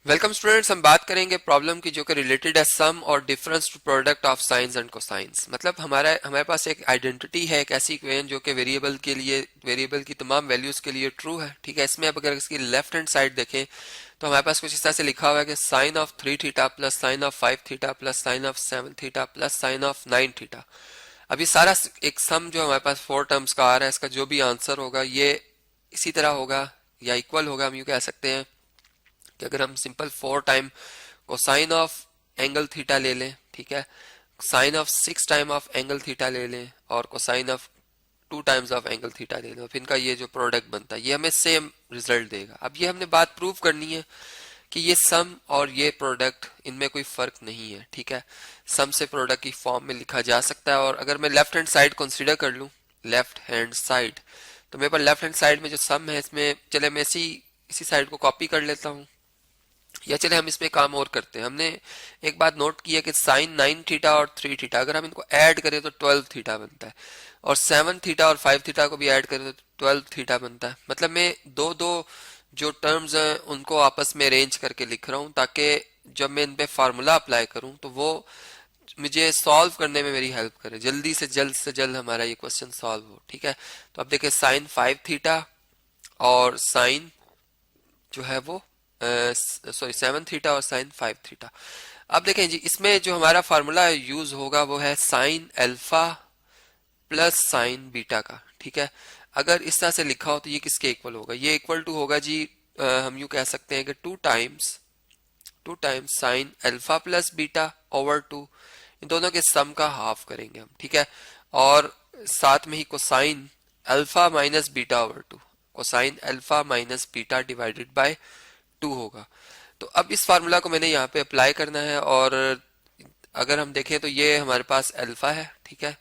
Welcome students, हम बात करेंगे प्रॉब्लम की जो कि रिलेटेड है सम और difference to product of sines and cosines. मतलब हमारे पास एक आइडेंटिटी है, एक ऐसी इक्वेशन जो कि वेरिएबल के लिए, वेरिएबल की तमाम वैल्यूज के लिए ट्रू है। ठीक है, इसमें अब अगर इसकी लेफ्ट हैंड साइड देखें तो हमारे पास कुछ इस तरह से लिखा हुआ है कि sine of 3 theta plus sine of 5 theta plus sine of 7 theta plus sine of 9 theta. अब ये सारा एक सम जो हमारे पास 4 टर्म्स का आ रहा है, इसका जो भी आंसर होगा ये इसी तरह होगा या इक्वल होगा। हम यूं कह सकते हैं कि अगर हम simple 4 time cosine of angle theta ले लें, ठीक है, sine of 6 time of angle theta ले लें और cosine of 2 times of angle theta ले लें, फिर इनका ये जो प्रोडक्ट बनता है ये हमें सेम रिजल्ट देगा। अब ये हमने बात प्रूव करनी है कि ये सम और ये प्रोडक्ट, इनमें कोई फर्क नहीं है। ठीक है, सम से प्रोडक्ट की फॉर्म में लिखा जा सकता है। और अगर मैं लेफ्ट हैंड साइड कंसीडर कर लूं, लेफ्ट हैंड साइड, तो मेरे पास लेफ्ट हैंड साइड में जो सम है इसमें, चले मैं इसी साइड को कॉपी कर लेता हूं, या चले हम इसमें काम और करते हैं। हमने एक बात नोट की है कि साइन 9 थीटा और 3 थीटा अगर हम इनको ऐड करें तो 12 थीटा बनता है, और 7 थीटा और 5 थीटा को भी ऐड करें तो 12 थीटा बनता है। मतलब मैं दो दो जो टर्म्स हैं उनको आपस में अरेंज करके लिख रहा हूं, ताकि जब मैं इन पे फार्मूला अप्लाई करूं तो वो मुझे सॉल्व करने में मेरी हेल्प करे, जल्दी से जल्द हमारा ये क्वेश्चन सॉल्व हो। ठीक है, तो अब देखिए साइन 5 थीटा और साइन जो है वो सॉरी 7 थीटा और साइन 5 थीटा। अब देखें जी, इसमें जो हमारा फार्मूला यूज होगा वो है sign alpha plus sign beta का। ठीक है, अगर इस तरह से लिखा हो तो ये किसके इक्वल होगा? ये इक्वल टू होगा जी, हम यूं कह सकते हैं कि two times sine alpha plus beta over two, इन दोनों के सम का हाफ करेंगे हम। ठीक है, और साथ में ही cosine alpha minus beta over two, cosine alpha minus beta divided by 2 होगा। तो अब इस फार्मूला को मैंने यहाँ पे अप्लाई करना है, और अगर हम देखें तो ये हमारे पास अल्फा है। ठीक है,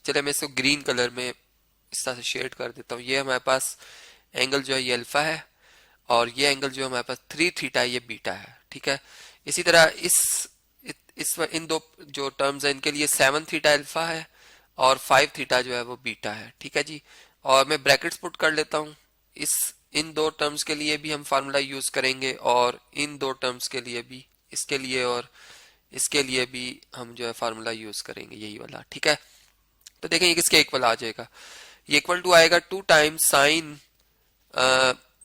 चलिए मैं इसको ग्रीन कलर में इस तरह से शेड कर देता हूँ। ये हमारे पास एंगल जो है ये अल्फा है, और ये एंगल जो हमारे पास 3 थीटा है ये बीटा है। ठीक है, इसी तरह इस इन दो जो टर्म्स है इनके लिए 7 थीटा अल्फा है और 5 थीटा जो है वो बीटा है। ठीक है जी, और मैं ब्रैकेट्स पुट कर लेता हूँ। इस इन दो टर्म्स के लिए भी हम फार्मूला यूज करेंगे, और इन दो टर्म्स के लिए भी, इसके लिए और इसके लिए भी हम जो है फार्मूला यूज करेंगे, यही वाला। ठीक है, तो देखें ये किसके इक्वल आ जाएगा? ये इक्वल टू आएगा 2 टाइम्स साइन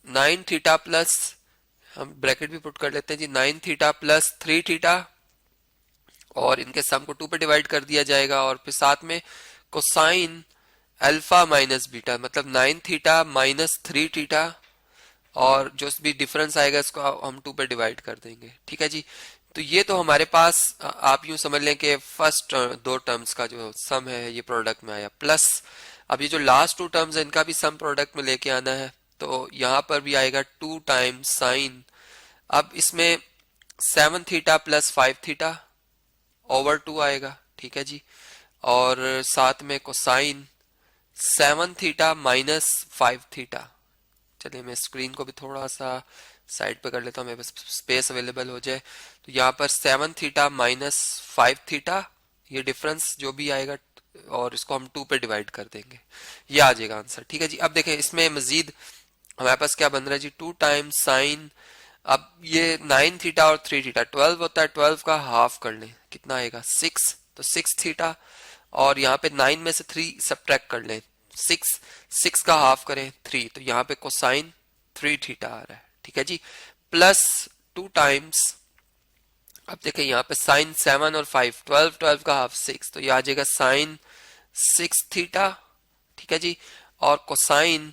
9 थीटा प्लस, हम ब्रैकेट भी पुट कर लेते हैं जी, 9 थीटा प्लस 3 थीटा, और इनके सम को 2 पे डिवाइड कर दिया जाएगा, और फिर साथ में कोसाइन अल्फा माइनस बीटा, मतलब 9 थीटा माइनस 3 थीटा, और जो भी डिफरेंस आएगा इसको हम 2 पे डिवाइड कर देंगे। ठीक है जी, तो ये तो हमारे पास आप यूं समझ लें कि फर्स्ट दो टर्म्स का जो सम है ये प्रोडक्ट में आया, प्लस अब ये जो लास्ट 2 टर्म्स है इनका भी सम प्रोडक्ट में लेके आना है, तो यहाँ पर भी आएगा 2 टाइम्स साइन, अब इसमें 7 थीटा प्लस 5 थीटा ओवर 2 आएगा। ठीक है जी, और साथ में कोसाइन 7 थीटा माइनस 5 थीटा। चलिए मैं स्क्रीन को भी थोड़ा सा साइड पे कर लेता हूँ, मेरे पास स्पेस अवेलेबल हो जाए। तो यहाँ पर 7 थीटा माइनस 5 थीटा, ये डिफरेंस जो भी आएगा, और इसको हम 2 पे डिवाइड कर देंगे, ये आ जाएगा आंसर। ठीक है जी, अब देखें इसमें मजीद हमारे पास क्या बन रहा है जी, 2 टाइम्स साइन, अब ये 9 थीटा और 3 थीटा 12 होता है, 12 का हाफ कर लें, कितना आएगा 6, तो 6 थीटा, और यहाँ पे 9 में से 3 सब्ट्रैक्ट कर लें, 6 का हाफ करें 3, तो यहाँ पे कोसाइन 3 थीटा आ रहा है। ठीक है जी, प्लस 2 टाइम्स, अब देखें यहाँ पे साइन 7 और 5, 12 का हाफ 6, तो ये आ जाएगा साइन 6 थीटा। ठीक है जी, और कोसाइन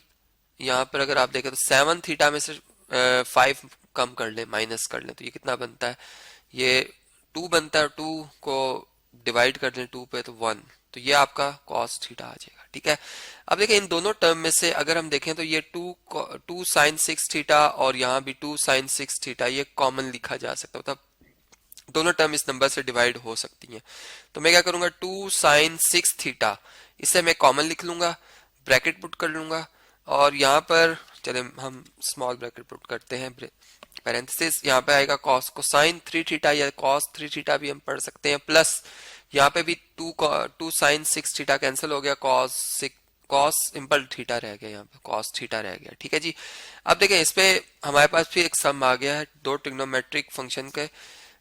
यहाँ पर अगर आप देखें तो 7 थीटा में से 5 कम कर ले, माइनस कर ले, तो ये कितना बनता है, ये 2 बनता है, 2 को डिवाइड कर दें 2 पे तो 1, तो ये आपका कॉस थीटा आ जाएगा। ठीक है, अब देखिए इन दोनों टर्म में से अगर हम देखें तो ये 2 साइन 6 थीटा और यहाँ भी 2 साइन 6 थीटा ये कॉमन लिखा जा सकता है, मतलब दोनों टर्म इस नंबर से डिवाइड हो सकती हैं। तो मैं क्या करूंगा, 2 साइन 6 थीटा, इसे मैं कॉमन लिख लूंगा, ब्रैकेट पुट कर लूंगा, और यहाँ पर चले हम स्मॉल ब्रैकेट पुट करते हैं, पैरेंथेसिस, यहाँ पे आएगा कॉस कोसाइन 3 थीटा या कॉस 3 थीटा भी हम पढ़ सकते हैं, प्लस यहाँ पे भी 2 साइन 6 थीटा कैंसिल हो गया, कॉस सिंपल थीटा रह गया, यहाँ पे कॉस थीटा रह गया। ठीक है जी। अब देखें इस पे हमारे पास भी एक सम आ गया है दो ट्रिग्नोमेट्रिक फंक्शन के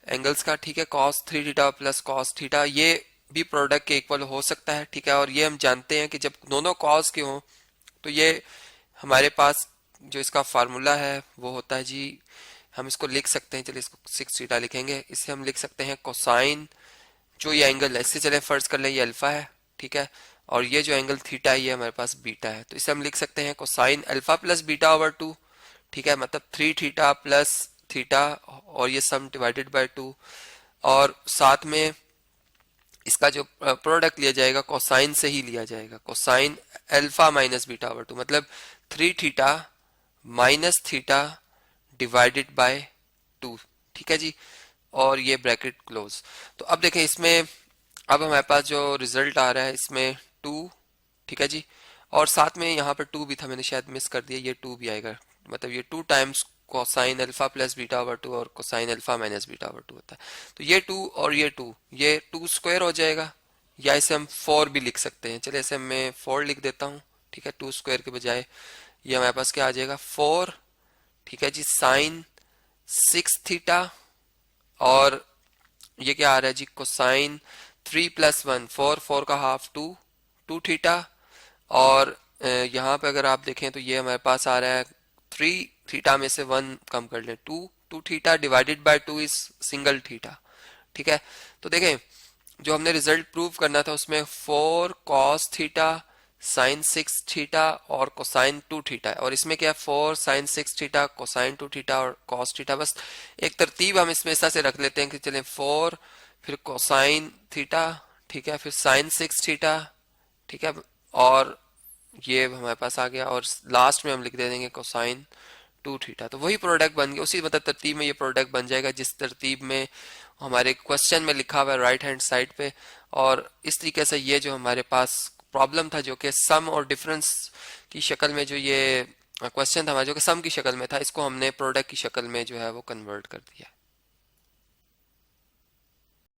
एंगल्स का। ठीक है, cos 3 theta plus cos theta ये भी प्रोडक्ट के इक्वल हो सकता है। ठीक है, और ये हम जानते हैं कि जब दोनों कॉस के हों तो ये हमारे पास जो इसका फार्मूला है वो होता है जी, हम इसको लिख सकते हैं, चलिए इसको 6 थीटा लिखेंगे, इससे हम लिख सकते हैं कोसाइन जो ये एंगल है, इससे चले फर्ज कर लें ये अल्फा है। ठीक है, और ये जो एंगल थीटा है ये हमारे पास बीटा है, तो इसे हम लिख सकते हैं cosine alpha plus beta over 2। ठीक है, मतलब 3 थीटा प्लस थीटा और ये सम डिवाइडेड बाय 2, और साथ में इसका जो प्रोडक्ट लिया जाएगा कोसाइन से ही लिया जाएगा, cosine alpha minus beta over 2, मतलब 3 theta minus theta divided by 2। ठीक है जी, और ये ब्रैकेट क्लोज। तो अब देखें इसमें अब हमारे पास जो रिजल्ट आ रहा है इसमें 2। ठीक है जी, और साथ में यहाँ पर 2 भी था, मैंने शायद मिस कर दिया, ये 2 भी आएगा, मतलब ये 2 times cosine alpha plus beta over 2 और cosine alpha minus beta over 2 होता है। तो ये 2 और ये 2, ये 2 स्क्वायर हो जाएगा, या इसे हम 4 भी लिख सकते हैं। चलिए इसे मैं 4 लिख देता हूँ। ठीक है, 2 स्क्वायर के बजाय ये हमारे पास क्या आ जाएगा 4। ठीक है जी, साइन 6 थीटा, और ये क्या आ रहा है जी कोसाइन 3 प्लस 1 4, 4 का हाफ 2, 2 थीटा, और यहाँ पे अगर आप देखें तो ये हमारे पास आ रहा है 3 थीटा में से 1 कम कर लें 2, 2 theta divided by 2 is single theta. ठीक है, तो देखें जो हमने रिजल्ट प्रूव करना था उसमें 4 कॉस थीटा साइन 6 थीटा और कोसाइन 2 थीटा है, और इसमें क्या 4 साइन 6 थीटा कोसाइन 2 थीटा और कॉस थीटा। बस एक तरतीब हम इसमें ऐसा से रख लेते हैं कि चलें 4 फिर कोसाइन थीटा, ठीक है, फिर साइन 6 थीटा, ठीक है, और ये हमारे पास आ गया, और लास्ट में हम लिख दे देंगे कोसाइन 2 थीटा। तो वही प्रोडक्ट बन गया, उसी मतलब तरतीब में ये प्रोडक्ट बन जाएगा जिस तरतीब में हमारे क्वेश्चन में लिखा हुआ है राइट हैंड साइड पे। और इस तरीके से ये जो हमारे पास प्रॉब्लम था जो कि सम और डिफरेंस की शक्ल में, जो ये क्वेश्चन था हमारा जो कि सम की शक्ल में था, इसको हमने प्रोडक्ट की शक्ल में जो है वो कन्वर्ट कर दिया।